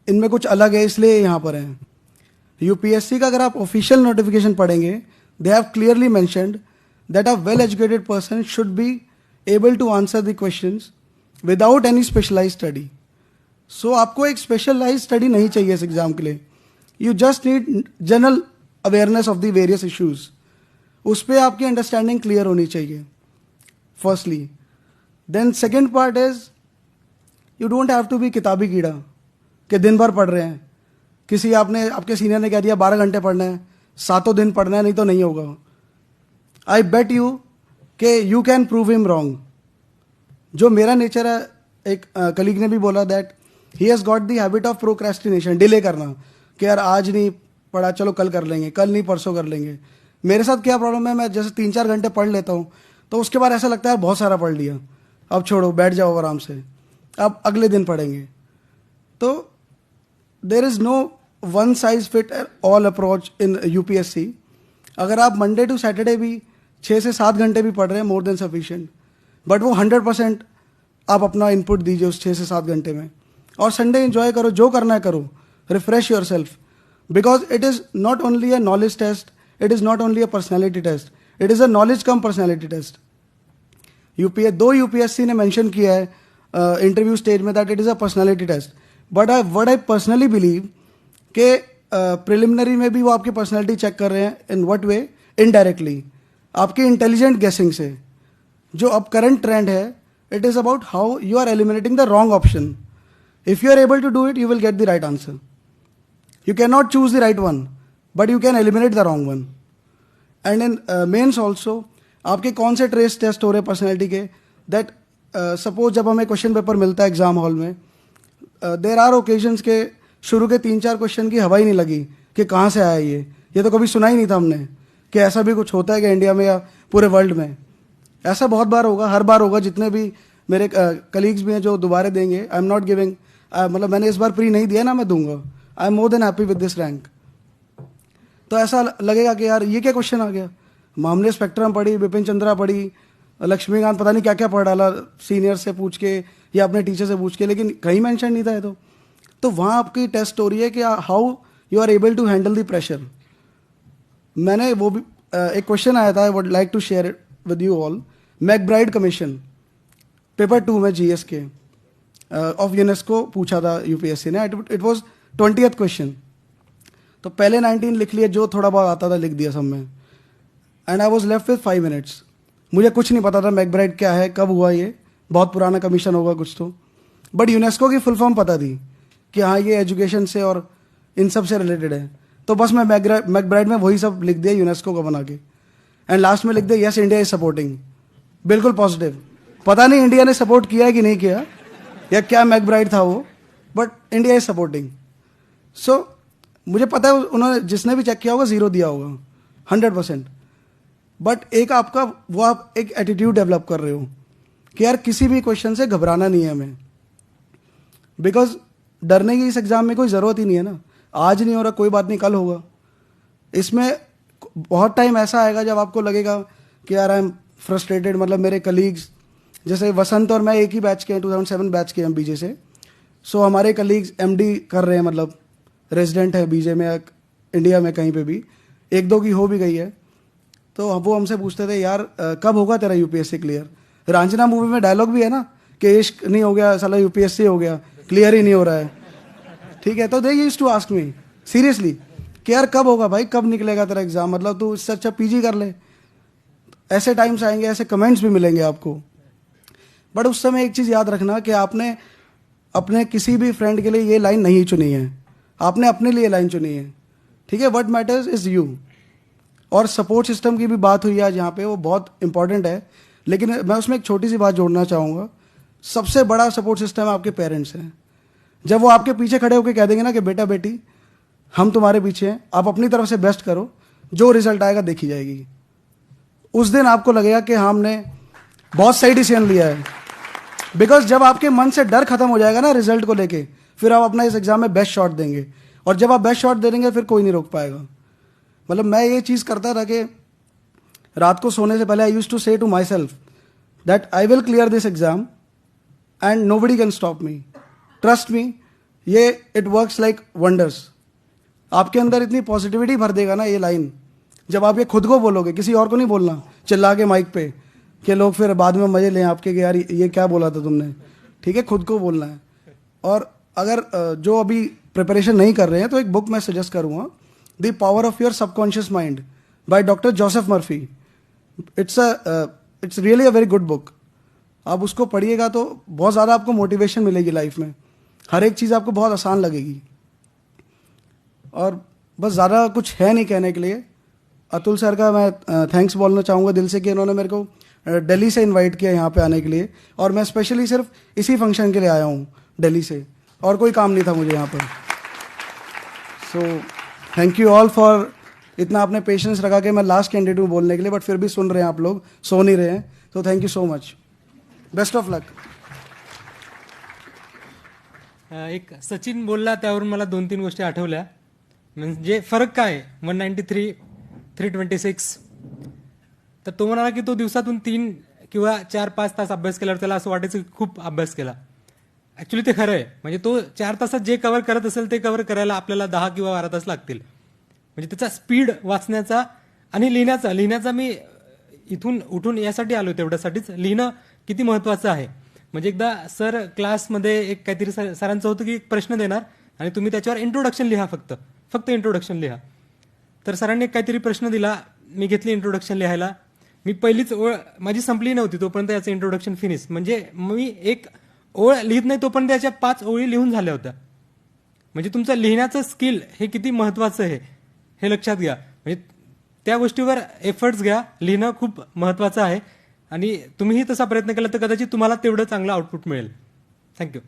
इनमें कुछ अलग है इसलिए यहाँ पर हैं। यूपीएससी का अगर आप ऑफिशियल नोटिफिकेशन पढ़ेंगे, they have clearly mentioned that a well educated person should be able to answer the questions without any specialise study. So आपको एक स्पेशलाइज स्टडी नहीं चाहिए इस एग्जाम के लिए, you just need general awareness of the various issues. उस पर आपकी अंडरस्टैंडिंग क्लियर होनी चाहिए firstly. Then second part is you don't have to be किताबी कीड़ा कि दिन भर पढ़ रहे हैं। किसी आपके सीनियर ने कह दिया 12 घंटे पढ़ना है, 7 दिन पढ़ना है, नहीं तो नहीं होगा। आई बेट यू कि you can prove him wrong. जो मेरा नेचर है, एक कलीग ने भी बोला that he has got the habit of procrastination, delay करना, कि यार आज नहीं पढ़ा, चलो कल कर लेंगे, कल नहीं परसों कर लेंगे। मेरे साथ क्या प्रॉब्लम है, मैं जैसे 3-4 घंटे पढ़ लेता हूँ तो उसके बाद ऐसा लगता है बहुत सारा पढ़ लिया, अब छोड़ो, बैठ जाओ आराम से, अब अगले दिन पढ़ेंगे। तो there is no one size fit all approach in UPSC. अगर आप मंडे टू सैटरडे भी 6 से 7 घंटे भी पढ़ रहे हैं, मोर देन सफिशिएंट, बट वो 100% आप अपना इनपुट दीजिए उस 6 से 7 घंटे में। और संडे एंजॉय करो, जो करना है करो, refresh yourself, because it is not only a knowledge test, it is not only a personality test, it is a knowledge cum personality test. UPSC ने मेंशन किया है इंटरव्यू स्टेज में that it is a personality test, but I personally believe कि preliminary में भी वो आपकी personality check कर रहे हैं। In what way? इनडायरेक्टली, आपकी इंटेलिजेंट गेसिंग से। जो अब करंट ट्रेंड है, it is about how you are eliminating the wrong option. If you are able to do it, you will get the right answer. You cannot choose the right one, but you can eliminate the wrong one. And in mains also, आपके कौन से trace test हो रहे हैं personality के, that suppose जब हमें question paper मिलता है एग्जाम हॉल में, देर आर ओकेजन्स के शुरू के 3-4 क्वेश्चन की हवा ही नहीं लगी कि कहाँ से आया ये तो कभी सुना ही नहीं था हमने कि ऐसा भी कुछ होता है कि इंडिया में या पूरे वर्ल्ड में। ऐसा बहुत बार होगा, हर बार होगा। जितने भी मेरे कलीग्स भी हैं जो दोबारा देंगे, आई एम नॉट गिविंग, मतलब मैंने इस बार प्री नहीं दिया ना, मैं दूंगा। I am more than happy with this rank. तो ऐसा लगेगा कि यार ये क्या क्वेश्चन आ गया। हमने स्पेक्ट्रम पढ़ी, बिपिन चंद्रा पढ़ी, लक्ष्मीकांत पता नहीं क्या क्या पढ़ डाला सीनियर से पूछ के या अपने टीचर से पूछ के, लेकिन कहीं मेंशन नहीं था ये तो वहाँ आपकी टेस्ट हो रही है कि how you are able to handle the pressure. मैंने वो भी एक क्वेश्चन आया था, I would like to share it with you all. McBride commission paper 2 में जीएस के ऑफ यूनेस्को पूछा था यूपीएससी ने। It was 20th question. तो पहले 19 लिख लिए, जो थोड़ा बहुत आता था लिख दिया सब में, and I was left with 5 minutes. मुझे कुछ नहीं पता था मैकब्राइड क्या है, कब हुआ, ये बहुत पुराना कमीशन होगा कुछ तो, बट यूनेस्को की फुल फॉर्म पता थी कि हाँ ये एजुकेशन से और इन सब से रिलेटेड है। तो बस मैं मैकब्राइड में वही सब लिख दिया यूनेस्को का बना के, एंड लास्ट में लिख दिया यस इंडिया इज सपोर्टिंग, बिल्कुल पॉजिटिव। पता नहीं इंडिया ने सपोर्ट किया है कि नहीं किया, या क्या मैकब्राइड था वो, बट इंडिया इज सपोर्टिंग। सो मुझे पता है उन्होंने, जिसने भी चेक किया होगा 0 दिया होगा 100%। बट एक आपका वो आप एक एटीट्यूड डेवलप कर रहे हो कि यार किसी भी क्वेश्चन से घबराना नहीं है हमें, बिकॉज डरने की इस एग्जाम में कोई ज़रूरत ही नहीं है ना। आज नहीं हो रहा, कोई बात नहीं, कल होगा। इसमें बहुत टाइम ऐसा आएगा जब आपको लगेगा कि यार आई एम फ्रस्ट्रेटेड। मतलब मेरे कलीग्स जैसे वसंत और मैं एक ही बैच के हैं, 2007 बैच के हैं बीजे से। सो हमारे कलीग्स एमडी कर रहे हैं, मतलब रेजिडेंट है बीजे में, इंडिया में कहीं पे भी, 1-2 की हो भी गई है। तो वो हमसे पूछते थे यार कब होगा तेरा यूपीएससी क्लियर। रांझना मूवी में डायलॉग भी है ना कि इश्क नहीं हो गया साला यूपीएससी हो गया, क्लियर ही नहीं हो रहा है, ठीक है। तो they used to ask me seriously कि यार कब होगा भाई, कब निकलेगा तेरा एग्जाम, मतलब तू इससे अच्छा पीजी कर ले। ऐसे टाइम्स आएंगे, ऐसे कमेंट्स भी मिलेंगे आपको। बट उस समय एक चीज़ याद रखना कि आपने अपने किसी भी फ्रेंड के लिए ये लाइन नहीं चुनी है, आपने अपने लिए लाइन चुनी है, ठीक है। What matters is you. और सपोर्ट सिस्टम की भी बात हुई आज यहाँ पे, वो बहुत इंपॉर्टेंट है। लेकिन मैं उसमें एक छोटी सी बात जोड़ना चाहूँगा। सबसे बड़ा सपोर्ट सिस्टम आपके पेरेंट्स हैं। जब वो आपके पीछे खड़े होकर कह देंगे ना कि बेटा बेटी हम तुम्हारे पीछे हैं, आप अपनी तरफ से बेस्ट करो, जो रिजल्ट आएगा देखी जाएगी, उस दिन आपको लगेगा कि हमने बहुत सही डिसीजन लिया है। बिकॉज जब आपके मन से डर खत्म हो जाएगा ना रिजल्ट को लेके, फिर आप अपना इस एग्जाम में बेस्ट शॉट देंगे, और जब आप बेस्ट शॉट दे देंगे फिर कोई नहीं रोक पाएगा। मतलब मैं ये चीज़ करता था कि रात को सोने से पहले I used to say to myself that I will clear this exam and nobody can stop me, trust me, ये इट वर्क्स लाइक वंडर्स। आपके अंदर इतनी पॉजिटिविटी भर देगा ना ये लाइन, जब आप ये खुद को बोलोगे, किसी और को नहीं बोलना चिल्ला के माइक पे कि लोग फिर बाद में मजे लें आपके कि यार ये क्या बोला था तुमने, ठीक है, खुद को बोलना है। और अगर जो अभी प्रिपरेशन नहीं कर रहे हैं तो एक बुक मैं सजेस्ट करूँगा, the power of your subconscious mind by doctor Joseph Murphy. It's really a very good book. आप उसको पढ़िएगा तो बहुत ज़्यादा आपको मोटिवेशन मिलेगी लाइफ में, हर एक चीज़ आपको बहुत आसान लगेगी। और बस ज़्यादा कुछ है नहीं कहने के लिए। अतुल सर का मैं थैंक्स बोलना चाहूँगा दिल से कि इन्होंने मेरे को दिल्ली से इनवाइट किया यहाँ पे आने के लिए, और मैं स्पेशली सिर्फ इसी फंक्शन के लिए आया हूँ दिल्ली से, और कोई काम नहीं था मुझे यहाँ पर। So thank you all for इतना आपने पेशेंस रखा कि मैं लास्ट कैंडिडेट हूँ बोलने के लिए, बट फिर भी सुन रहे हैं आप लोग, सो नहीं रहे हैं। तो thank you so much, best of luck. एक सचिन बोलला त्यावरून मला 2-3 गोष्टी आठवल्या. म्हणजे फरक काय आहे 193 326. तर तो म्हणाला की तो दिवसातून 3 किंवा 4-5 तास अभ्यास केल्यावर त्याला असं वाटायचं की खूप अभ्यास केला. ऍक्च्युली ते खरं आहे. म्हणजे तो 4 तासात जे कव्हर करत असेल ते कव्हर करायला आपल्याला 10 किंवा 12 तास लागतील. म्हणजे त्याचा स्पीड वाचण्याचा आणि लिहिण्याचा मी इथून उठून यासाठी आलो, तेवढ्यासाठीच लिहिणं किती महत्वाचं आहे. म्हणजे एकदा सर क्लासमध्ये एक काहीतरी सरांचं होतं की एक प्रश्न देणार आणि तुम्ही त्याच्यावर इंट्रोडक्शन लिहा, फक्त इंट्रोडक्शन लिहा. तर सरांनी एक काहीतरी प्रश्न दिला, मी घेतली इंट्रोडक्शन लिहायला. मी पहिलीच ओळ माझी संपली नव्हती तोपर्यंत याचं इंट्रोडक्शन फिनिश. म्हणजे मी एक ओळ लिहित नाही तोपर्यंत याच्या 5 ओळी लिहून झाल्या होत्या. म्हणजे तुमचं लिहिण्याचं स्किल हे किती महत्वाचं आहे हे लक्षात घ्या. म्हणजे त्या गोष्टीवर एफर्ट्स घ्या. लिहिणं खूप महत्वाचं आहे आणि तुम्हीही तसा प्रयत्न केला तर कदाचित तुम्हाला तेवढं चांगलं आउटपुट मिळेल. थँक्यू.